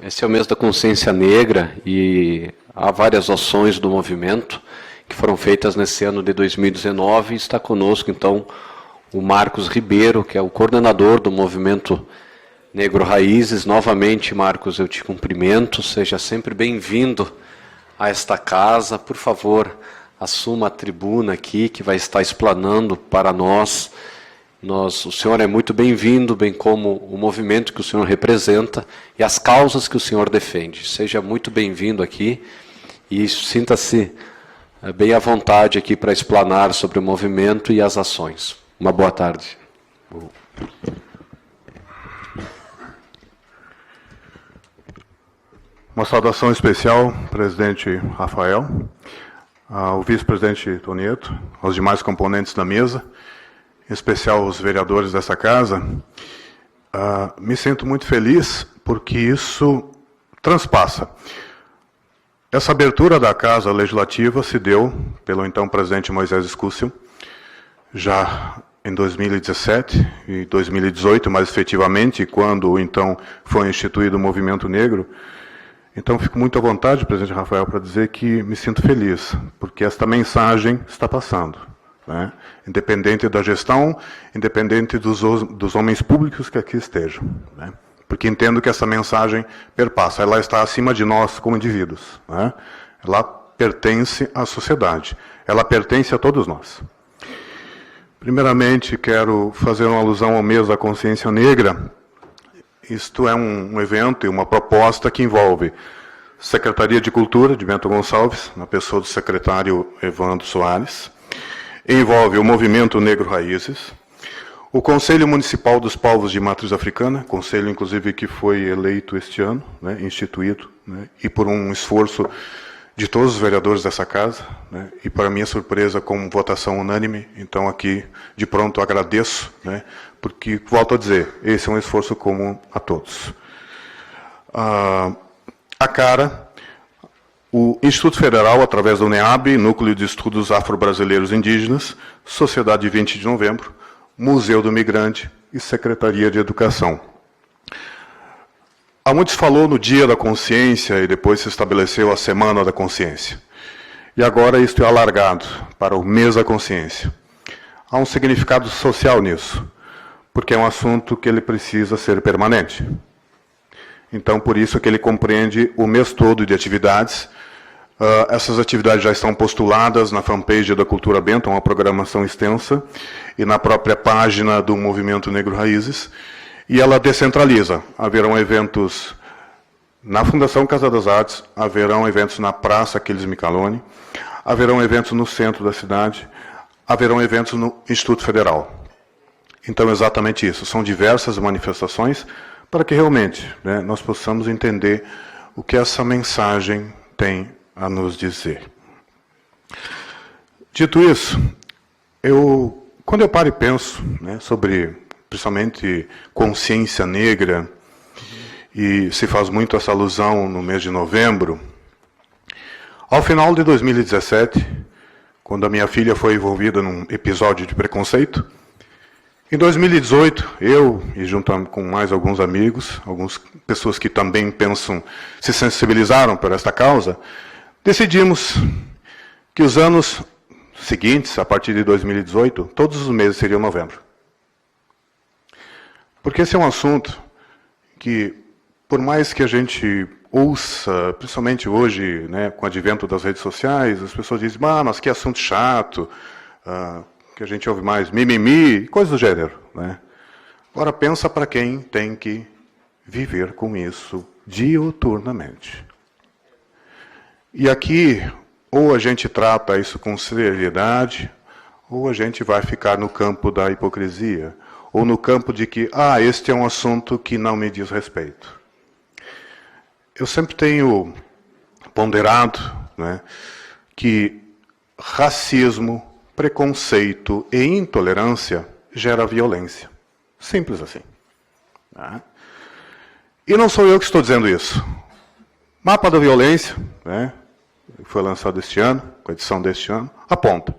Esse é o mês da consciência negra e há várias ações do movimento que foram feitas nesse ano de 2019 e está conosco, então, o Marcos Ribeiro, que é o coordenador do movimento Negro Raízes. Novamente, Marcos, eu te cumprimento, seja sempre bem-vindo a esta casa. Por favor, assuma a tribuna aqui, que vai estar explanando para nós. O senhor é muito bem-vindo, bem como o movimento que o senhor representa e as causas que o senhor defende. Seja muito bem-vindo aqui e sinta-se bem à vontade aqui para explanar sobre o movimento e as ações. Uma boa tarde. Uma saudação especial, presidente Rafael, ao vice-presidente Tonieto, aos demais componentes da mesa, em especial os vereadores dessa casa. Me sinto muito feliz porque isso transpassa. Essa abertura da Casa Legislativa se deu pelo então presidente Moisés Scúcio, já em 2017 e 2018, mais efetivamente, quando então foi instituído o Movimento Negro. Então, fico muito à vontade, presidente Rafael, para dizer que me sinto feliz, porque esta mensagem está passando, né? Independente da gestão, independente dos homens públicos que aqui estejam, né? Porque entendo que essa mensagem perpassa, ela está acima de nós como indivíduos, né? Ela pertence à sociedade, ela pertence a todos nós. Primeiramente, quero fazer uma alusão ao mês da consciência negra. Isto é um evento e uma proposta que envolve Secretaria de Cultura, de Bento Gonçalves, na pessoa do secretário Evandro Soares, envolve o Movimento Negro Raízes, o Conselho Municipal dos Povos de Matriz Africana, conselho, inclusive, que foi eleito este ano, né, instituído, né, e por um esforço de todos os vereadores dessa casa, né, e, para minha surpresa, com votação unânime. Então, aqui, de pronto, agradeço, né, porque, volto a dizer, esse é um esforço comum a todos. A cara, o Instituto Federal, através do NEAB, Núcleo de Estudos Afro-Brasileiros Indígenas, Sociedade 20 de Novembro, Museu do Migrante e Secretaria de Educação. Há muito se falou no Dia da Consciência e depois se estabeleceu a Semana da Consciência. E agora isto é alargado para o Mês da Consciência. Há um significado social nisso, porque é um assunto que ele precisa ser permanente. Então, por isso que ele compreende o mês todo de atividades. Essas atividades já estão postuladas na fanpage da Cultura Bento, uma programação extensa, e na própria página do Movimento Negro Raízes, e ela descentraliza. Haverão eventos na Fundação Casa das Artes, haverão eventos na Praça Aquiles Micaloni, haverão eventos no centro da cidade, haverão eventos no Instituto Federal. Então, exatamente isso, são diversas manifestações para que realmente, né, nós possamos entender o que essa mensagem tem a nos dizer. Dito isso, quando eu paro e penso, né, sobre, principalmente, consciência negra, e se faz muito essa alusão no mês de novembro, ao final de 2017, quando a minha filha foi envolvida num episódio de preconceito, em 2018, eu, e junto com mais alguns amigos, algumas pessoas que também pensam, se sensibilizaram por esta causa, decidimos que os anos seguintes, a partir de 2018, todos os meses seriam novembro. Porque esse é um assunto que, por mais que a gente ouça, principalmente hoje, né, com o advento das redes sociais, as pessoas dizem, mas que assunto chato, que a gente ouve mais mimimi, coisas do gênero, né? Agora, pensa para quem tem que viver com isso diuturnamente. E aqui, ou a gente trata isso com seriedade, ou a gente vai ficar no campo da hipocrisia, ou no campo de que, este é um assunto que não me diz respeito. Eu sempre tenho ponderado, né, que racismo, preconceito e intolerância gera violência. Simples assim. Tá? E não sou eu que estou dizendo isso. Mapa da Violência, né, foi lançado este ano, com a edição deste ano, aponta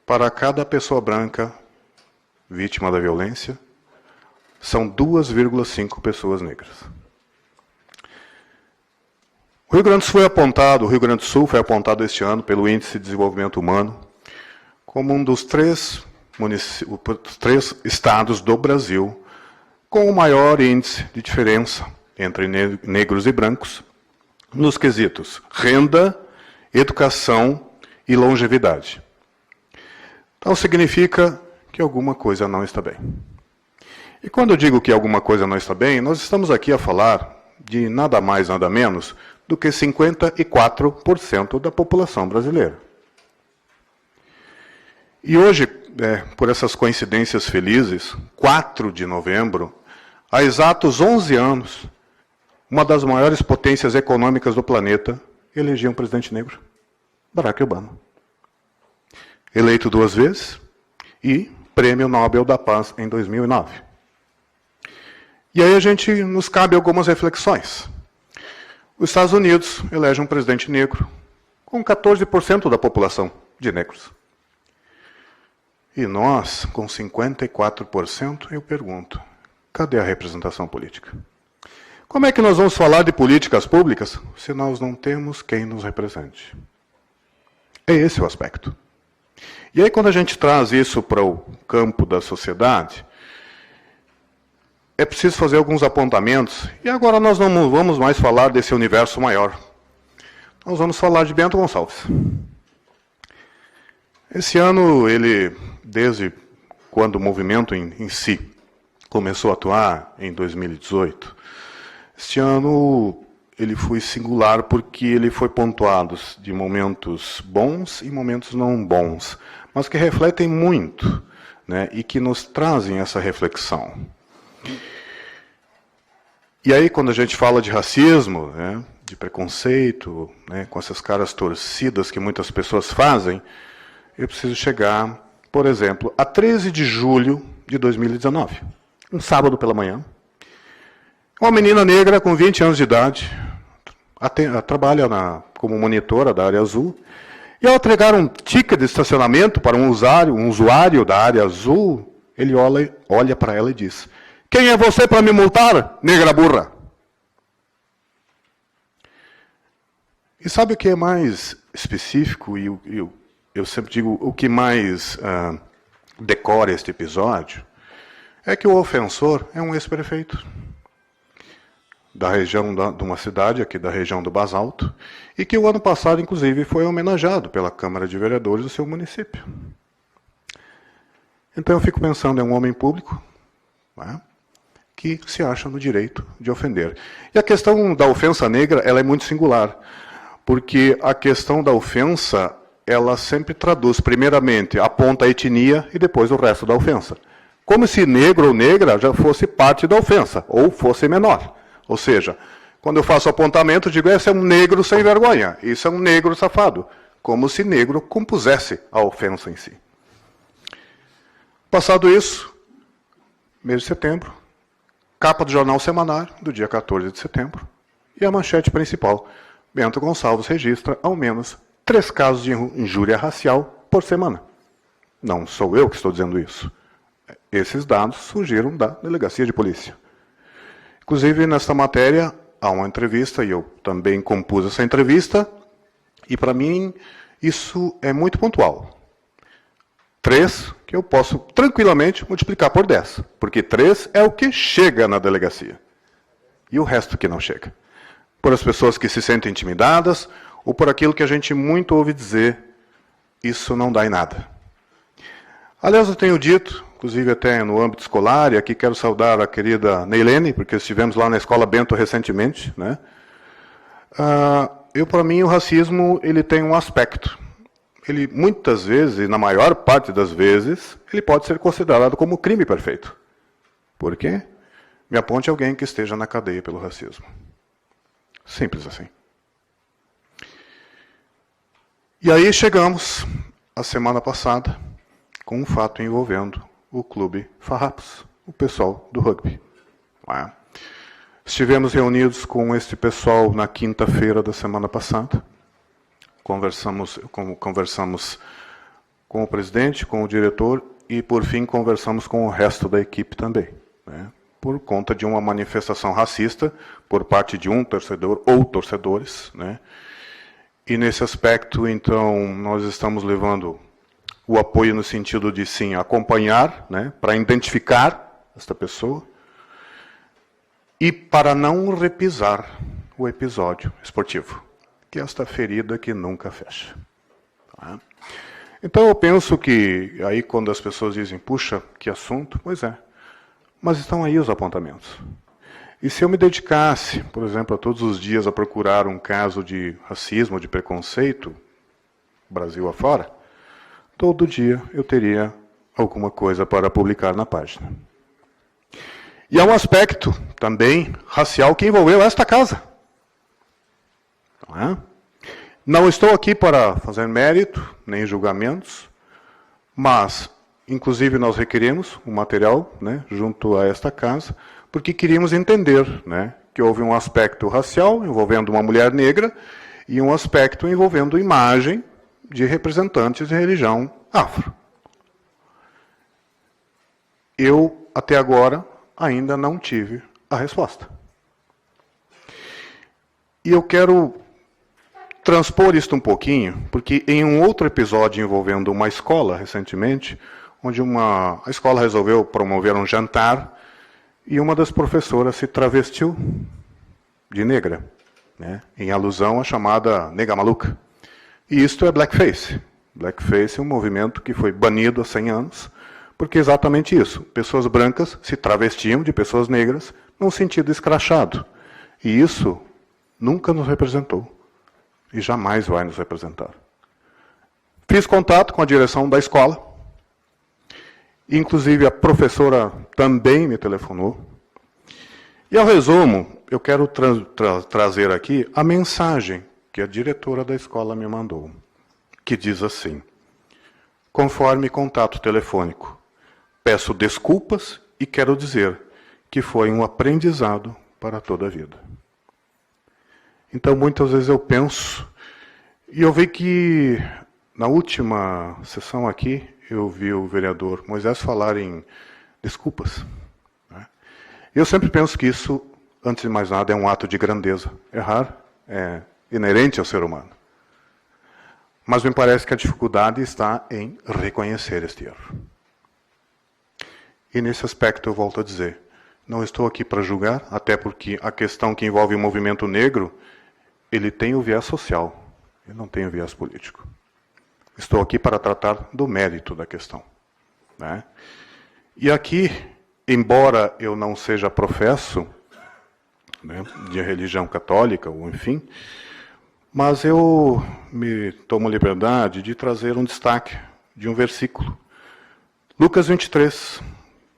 para cada pessoa branca vítima da violência, são 2,5 pessoas negras. O Rio Grande do Sul foi apontado este ano pelo Índice de Desenvolvimento Humano como um dos três estados do Brasil com o maior índice de diferença entre negros e brancos nos quesitos renda, educação e longevidade. Então significa que alguma coisa não está bem. E quando eu digo que alguma coisa não está bem, nós estamos aqui a falar de nada mais, nada menos do que 54% da população brasileira. E hoje, por essas coincidências felizes, 4 de novembro, há exatos 11 anos, uma das maiores potências econômicas do planeta elegeu um presidente negro, Barack Obama. Eleito 2 vezes e Prêmio Nobel da Paz em 2009. E aí nos cabe algumas reflexões. Os Estados Unidos elegem um presidente negro com 14% da população de negros. E nós, com 54%, eu pergunto, cadê a representação política? Como é que nós vamos falar de políticas públicas se nós não temos quem nos represente? É esse o aspecto. E aí, quando a gente traz isso para o campo da sociedade, é preciso fazer alguns apontamentos. E agora nós não vamos mais falar desse universo maior. Nós vamos falar de Bento Gonçalves. Esse ano, desde quando o movimento em si começou a atuar, em 2018, este ano ele foi singular porque ele foi pontuado de momentos bons e momentos não bons, mas que refletem muito, né, e que nos trazem essa reflexão. E aí, quando a gente fala de racismo, né, de preconceito, né, com essas caras torcidas que muitas pessoas fazem, eu preciso chegar, por exemplo, a 13 de julho de 2019, um sábado pela manhã. Uma menina negra com 20 anos de idade, trabalha como monitora da área azul, e ao entregar um ticket de estacionamento para um usuário da área azul, ele olha para ela e diz: "Quem é você para me multar, negra burra?" E sabe o que é mais específico, e eu sempre digo, o que mais decora este episódio, é que o ofensor é um ex-prefeito da região de uma cidade aqui da região do Basalto, e que o ano passado, inclusive, foi homenageado pela Câmara de Vereadores do seu município. Então eu fico pensando, é um homem público, né, que se acha no direito de ofender. E a questão da ofensa negra, ela é muito singular, porque a questão da ofensa, ela sempre traduz, primeiramente, aponta a etnia e depois o resto da ofensa. Como se negro ou negra já fosse parte da ofensa, ou fosse menor. Ou seja, quando eu faço apontamento, eu digo, esse é um negro sem vergonha, isso é um negro safado. Como se negro compusesse a ofensa em si. Passado isso, mês de setembro, capa do Jornal Semanário, do dia 14 de setembro, e a manchete principal, Bento Gonçalves registra ao menos 3 casos de injúria racial por semana. Não sou eu que estou dizendo isso. Esses dados surgiram da Delegacia de Polícia. Inclusive, nesta matéria, há uma entrevista, e eu também compus essa entrevista, e para mim isso é muito pontual. 3, que eu posso tranquilamente multiplicar por 10, porque 3 é o que chega na delegacia, e o resto que não chega. Por as pessoas que se sentem intimidadas, ou por aquilo que a gente muito ouve dizer, isso não dá em nada. Aliás, eu tenho dito, inclusive até no âmbito escolar, e aqui quero saudar a querida Neilene, porque estivemos lá na Escola Bento recentemente, né? Para mim, o racismo ele tem um aspecto. Ele, muitas vezes, e na maior parte das vezes, ele pode ser considerado como crime perfeito. Por quê? Me aponte alguém que esteja na cadeia pelo racismo. Simples assim. E aí chegamos, a semana passada, com um fato envolvendo o Clube Farrapos, o pessoal do rugby. Estivemos reunidos com este pessoal na quinta-feira da semana passada. Conversamos com o presidente, com o diretor e, por fim, conversamos com o resto da equipe também, né? por conta de uma manifestação racista por parte de um torcedor ou torcedores, né? E nesse aspecto, então, nós estamos levando o apoio no sentido de, sim, acompanhar, né, para identificar esta pessoa e para não repisar o episódio esportivo, que é esta ferida que nunca fecha. Tá? Então, eu penso que, aí quando as pessoas dizem, puxa, que assunto, pois é, mas estão aí os apontamentos. E se eu me dedicasse, por exemplo, a todos os dias a procurar um caso de racismo, de preconceito, Brasil afora, todo dia eu teria alguma coisa para publicar na página. E há um aspecto também racial que envolveu esta casa. Não estou aqui para fazer mérito, nem julgamentos, mas, inclusive, nós requerimos um material, né, junto a esta casa, porque queríamos entender, né, que houve um aspecto racial envolvendo uma mulher negra e um aspecto envolvendo imagem de representantes de religião afro. Eu, até agora, ainda não tive a resposta. E eu quero transpor isto um pouquinho, porque em um outro episódio envolvendo uma escola, recentemente, onde a escola resolveu promover um jantar, e uma das professoras se travestiu de negra, né, em alusão à chamada nega maluca. E isto é blackface. Blackface é um movimento que foi banido há 100 anos, porque é exatamente isso. Pessoas brancas se travestiam de pessoas negras num sentido escrachado. E isso nunca nos representou. E jamais vai nos representar. Fiz contato com a direção da escola. Inclusive, a professora também me telefonou. E, ao resumo, eu quero trazer aqui a mensagem que a diretora da escola me mandou, que diz assim: conforme contato telefônico, peço desculpas e quero dizer que foi um aprendizado para toda a vida. Então, muitas vezes eu penso, e eu vi que na última sessão aqui, eu vi o vereador Moisés falar em desculpas. Eu sempre penso que isso, antes de mais nada, é um ato de grandeza. Errar é inerente ao ser humano. Mas me parece que a dificuldade está em reconhecer este erro. E nesse aspecto eu volto a dizer, não estou aqui para julgar, até porque a questão que envolve o movimento negro, ele tem o viés social, ele não tem o viés político. Estou aqui para tratar do mérito da questão. Né? E aqui, embora eu não seja professo, né, de religião católica, ou enfim, mas eu me tomo liberdade de trazer um destaque de um versículo. Lucas 23,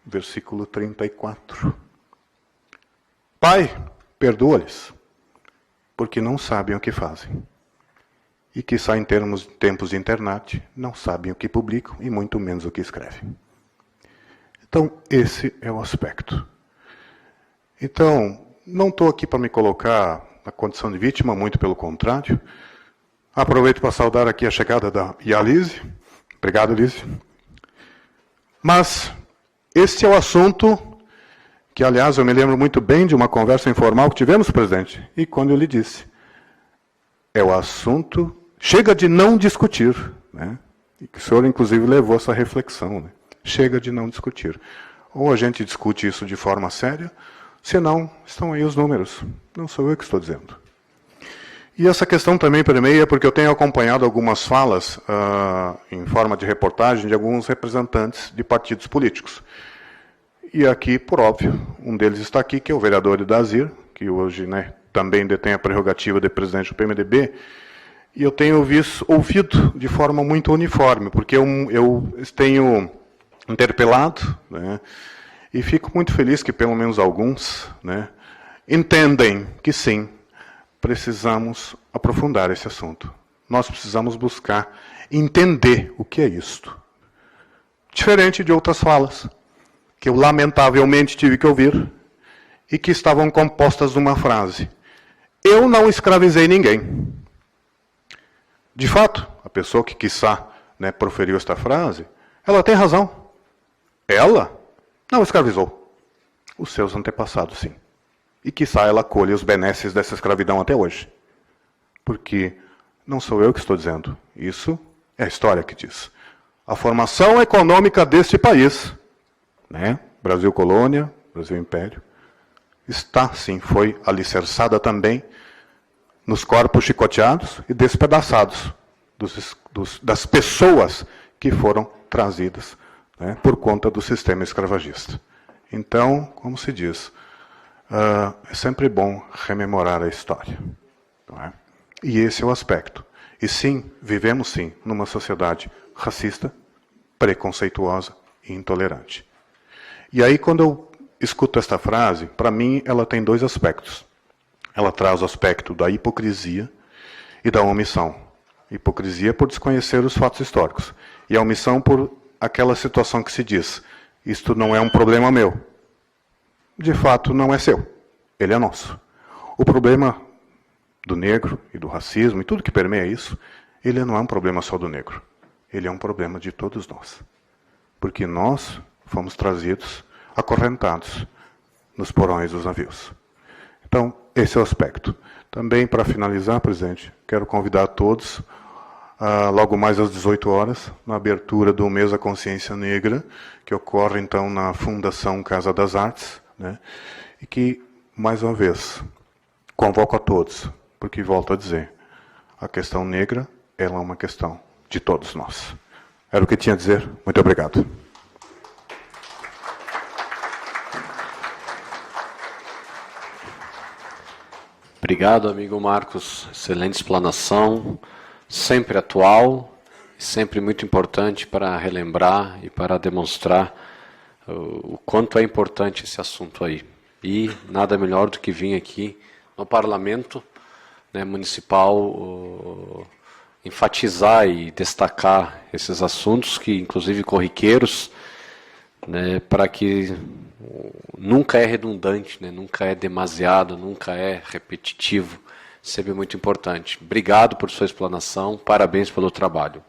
versículo 34. Pai, perdoa-lhes, porque não sabem o que fazem. E que saem tempos de internet, não sabem o que publicam e muito menos o que escrevem. Então, esse é o aspecto. Então, não estou aqui para me colocar na condição de vítima, muito pelo contrário. Aproveito para saudar aqui a chegada da Lise. Obrigado, Lise. Mas, este é o assunto que, aliás, eu me lembro muito bem de uma conversa informal que tivemos, presidente, e quando eu lhe disse, é o assunto, chega de não discutir, né? E que o senhor, inclusive, levou essa reflexão, né? Chega de não discutir. Ou a gente discute isso de forma séria, senão estão aí os números. Não sou eu que estou dizendo. E essa questão também permeia, porque eu tenho acompanhado algumas falas em forma de reportagem de alguns representantes de partidos políticos. E aqui, por óbvio, um deles está aqui, que é o vereador Idazir, que hoje, né, também detém a prerrogativa de presidente do PMDB, e eu tenho ouvido de forma muito uniforme, porque eu tenho interpelado, né, e fico muito feliz que pelo menos alguns, né, entendem que sim, precisamos aprofundar esse assunto. Nós precisamos buscar entender o que é isto. Diferente de outras falas, que eu lamentavelmente tive que ouvir, e que estavam compostas de uma frase: eu não escravizei ninguém. De fato, a pessoa que quiçá, né, proferiu esta frase, ela tem razão. Ela não escravizou. os seus antepassados, sim. E quiçá ela colhe os benesses dessa escravidão até hoje. Porque não sou eu que estou dizendo, isso é a história que diz. A formação econômica deste país, né? Brasil colônia, Brasil império, está, sim, foi alicerçada também nos corpos chicoteados e despedaçados das pessoas que foram trazidas, né, por conta do sistema escravagista. Então, como se diz, é sempre bom rememorar a história. Não é? E esse é o aspecto. E sim, vivemos sim numa sociedade racista, preconceituosa e intolerante. E aí, quando eu escuto esta frase, para mim ela tem dois aspectos. Ela traz o aspecto da hipocrisia e da omissão. Hipocrisia por desconhecer os fatos históricos. E a omissão por aquela situação que se diz, isto não é um problema meu. De fato, não é seu. Ele é nosso. O problema do negro e do racismo e tudo que permeia isso, ele não é um problema só do negro. Ele é um problema de todos nós. Porque nós fomos trazidos, acorrentados nos porões dos navios. Então, esse é o aspecto. Também, para finalizar, presidente, quero convidar a todos, logo mais às 18 horas, na abertura do Mês da Consciência Negra, que ocorre, então, na Fundação Casa das Artes, né? E que, mais uma vez, convoco a todos, porque, volto a dizer, a questão negra, ela é uma questão de todos nós. Era o que tinha a dizer. Muito obrigado. Obrigado, amigo Marcos. Excelente explanação, sempre atual, sempre muito importante para relembrar e para demonstrar o quanto é importante esse assunto aí. E nada melhor do que vir aqui no Parlamento, né, municipal, enfatizar e destacar esses assuntos, que inclusive corriqueiros, né, para que nunca é redundante, né, nunca é demasiado, nunca é repetitivo, sempre muito importante. Obrigado por sua explanação, parabéns pelo trabalho.